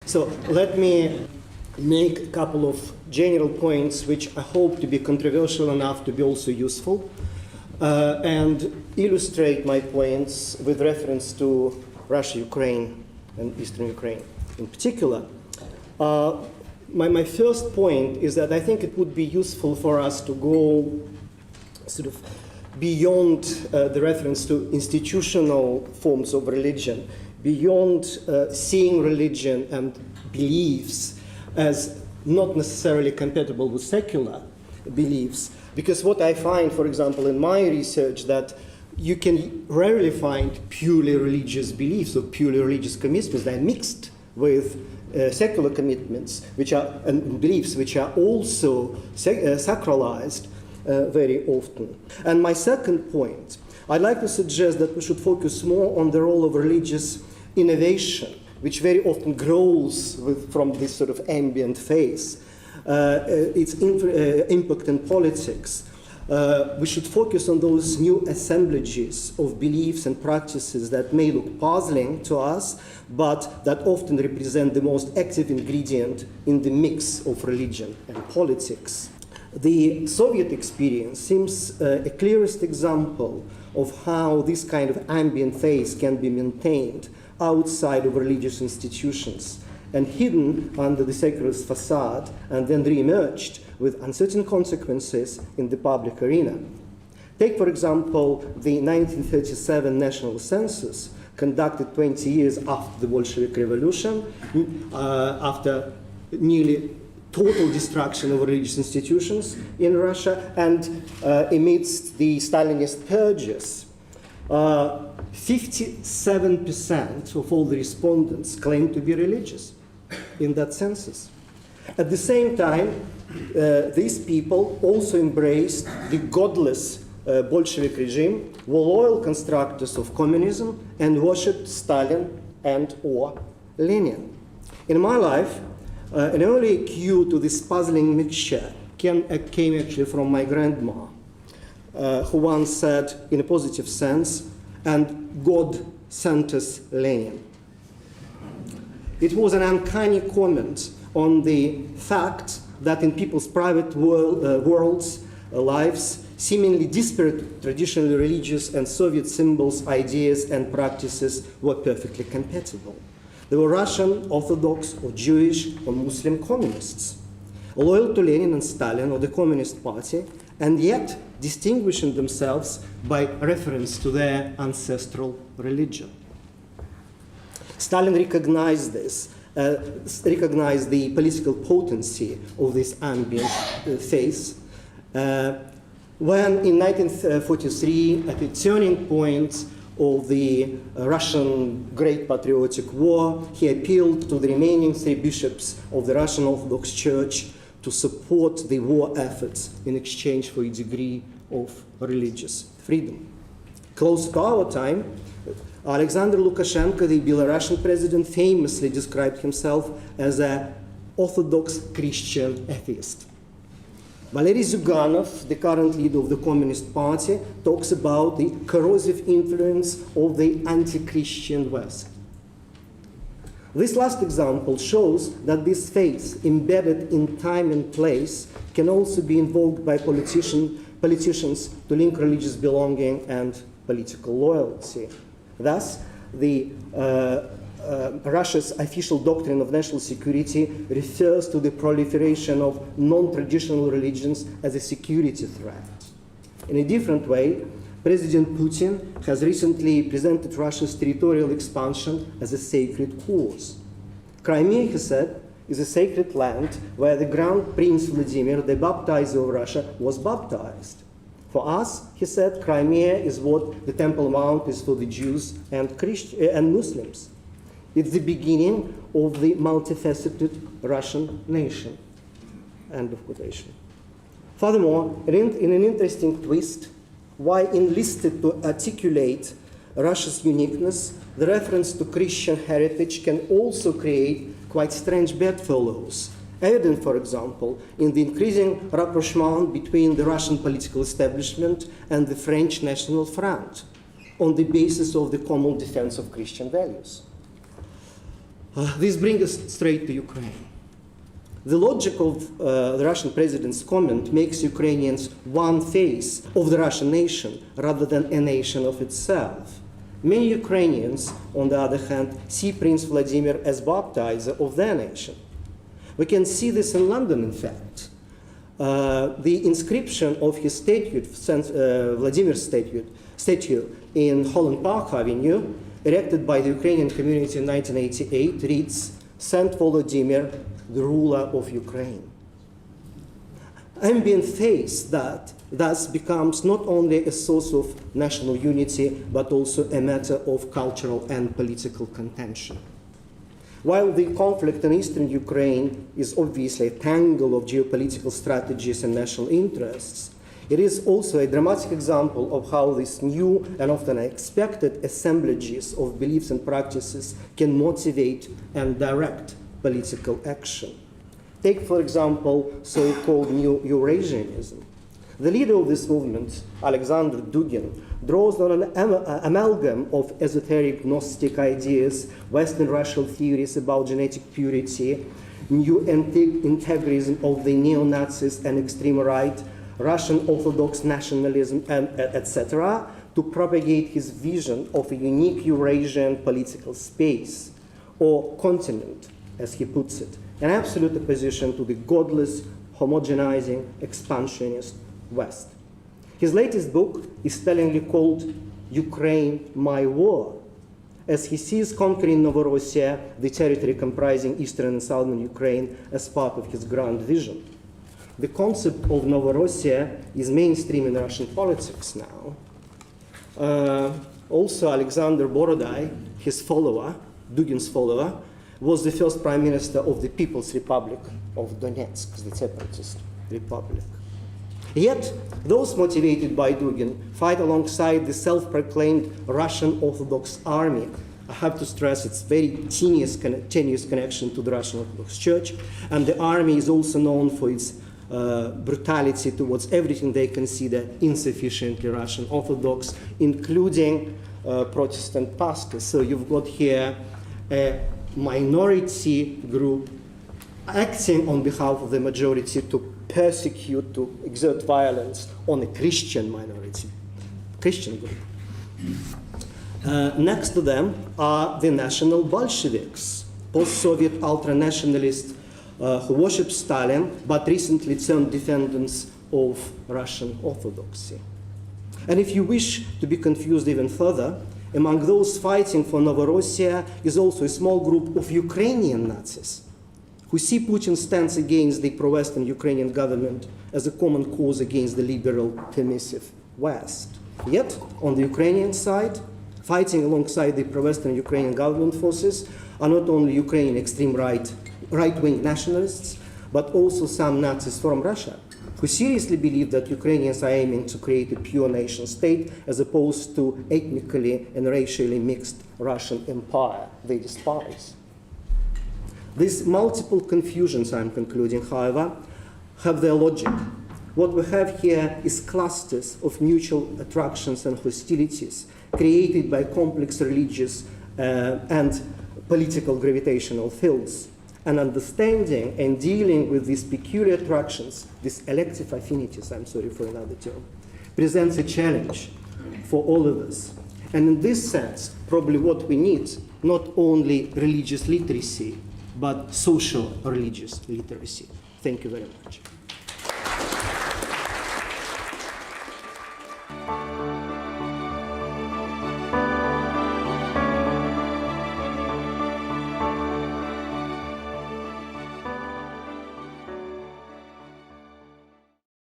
So let me make a couple of general points which I hope to be controversial enough to be also useful, and illustrate my points with reference to Russia, Ukraine, and Eastern Ukraine in particular. My first point is that I think it would be useful for us to go sort of beyond the reference to institutional forms of religion, beyond seeing religion and beliefs as not necessarily compatible with secular beliefs. Because what I find, for example, in my research, that you can rarely find purely religious beliefs or purely religious commitments that are mixed with secular commitments, which are and beliefs which are also sacralized very often. And my second point, I'd like to suggest that we should focus more on the role of religious innovation, which very often grows from this sort of ambient phase, its impact in politics. We should focus on those new assemblages of beliefs and practices that may look puzzling to us, but that often represent the most active ingredient in the mix of religion and politics. The Soviet experience seems a clearest example of how this kind of ambient phase can be maintained outside of religious institutions and hidden under the secularist facade, and then re-emerged with uncertain consequences in the public arena. Take, for example, the 1937 national census conducted 20 years after the Bolshevik Revolution, after nearly total destruction of religious institutions in Russia, and amidst the Stalinist purges. 57% of all the respondents claimed to be religious in that census. At the same time, these people also embraced the godless Bolshevik regime, were loyal constructors of communism, and worshipped Stalin and or Lenin. In my life, an early cue to this puzzling mixture came actually from my grandma, who once said, in a positive sense, "And God sent us Lenin." It was an uncanny comment on the fact that in people's private worlds, lives, seemingly disparate traditionally religious and Soviet symbols, ideas, and practices were perfectly compatible. They were Russian, Orthodox, or Jewish, or Muslim communists, loyal to Lenin and Stalin or the Communist Party, and yet distinguishing themselves by reference to their ancestral religion. Stalin recognized this, recognized the political potency of this ambient phase, when in 1943, at the turning point of the Russian Great Patriotic War, he appealed to the remaining 3 bishops of the Russian Orthodox Church to support the war efforts in exchange for a degree of religious freedom. Close to our time, Alexander Lukashenko, the Belarusian president, famously described himself as an Orthodox Christian atheist. Valery Zyuganov, the current leader of the Communist Party, talks about the corrosive influence of the anti-Christian West. This last example shows that this faith, embedded in time and place, can also be invoked by politicians to link religious belonging and political loyalty. Thus, Russia's official doctrine of national security refers to the proliferation of non-traditional religions as a security threat. In a different way, President Putin has recently presented Russia's territorial expansion as a sacred cause. Crimea, he said, is a sacred land where the Grand Prince Vladimir, the baptizer of Russia, was baptized. For us, he said, Crimea is what the Temple Mount is for the Jews and Muslims. It's the beginning of the multifaceted Russian nation. End of quotation. Furthermore, in an interesting twist, why enlisted to articulate Russia's uniqueness, the reference to Christian heritage can also create quite strange bedfellows, evident, for example, in the increasing rapprochement between the Russian political establishment and the French National Front on the basis of the common defense of Christian values. This brings us straight to Ukraine. The logic of the Russian president's comment makes Ukrainians one face of the Russian nation rather than a nation of itself. Many Ukrainians, on the other hand, see Prince Vladimir as baptizer of their nation. We can see this in London, in fact. The inscription of his statue, Vladimir's statue in Holland Park Avenue, erected by the Ukrainian community in 1988, reads, "Saint Volodymyr, the ruler of Ukraine." Ambient faith that thus becomes not only a source of national unity, but also a matter of cultural and political contention. While the conflict in eastern Ukraine is obviously a tangle of geopolitical strategies and national interests, it is also a dramatic example of how these new and often unexpected assemblages of beliefs and practices can motivate and direct political action. Take, for example, so-called New Eurasianism. The leader of this movement, Alexander Dugin, draws on an amalgam of esoteric Gnostic ideas, Western racial theories about genetic purity, new integrism of the neo-Nazis and extreme right, Russian Orthodox nationalism, and etc., to propagate his vision of a unique Eurasian political space, or continent, as he puts it, an absolute opposition to the godless, homogenizing, expansionist West. His latest book is tellingly called Ukraine, My War, as he sees conquering Novorossiya, the territory comprising eastern and southern Ukraine, as part of his grand vision. The concept of Novorossiya is mainstream in Russian politics now. Also, Alexander Borodai, his follower, Dugin's follower, was the first prime minister of the People's Republic of Donetsk, the separatist republic. Yet, those motivated by Dugin fight alongside the self-proclaimed Russian Orthodox Army. I have to stress its very tenuous connection to the Russian Orthodox Church, and the army is also known for its brutality towards everything they consider insufficiently Russian Orthodox, including Protestant pastors. So you've got here a minority group acting on behalf of the majority to persecute, to exert violence on a Christian minority, Christian group. Next to them are the National Bolsheviks, post-Soviet ultra-nationalists who worship Stalin, but recently turned defendants of Russian Orthodoxy. And if you wish to be confused even further, among those fighting for Novorossiya is also a small group of Ukrainian Nazis who see Putin's stance against the pro-Western Ukrainian government as a common cause against the liberal, permissive West. Yet, on the Ukrainian side, fighting alongside the pro-Western Ukrainian government forces are not only Ukrainian extreme right-wing nationalists, but also some Nazis from Russia, who seriously believe that Ukrainians are aiming to create a pure nation state as opposed to ethnically and racially mixed Russian empire they despise. These multiple confusions, I'm concluding, however, have their logic. What we have here is clusters of mutual attractions and hostilities created by complex religious and political gravitational fields. And understanding and dealing with these peculiar attractions, these elective affinities, I'm sorry for another term, presents a challenge for all of us. And in this sense, probably what we need, not only religious literacy, but social religious literacy. Thank you very much.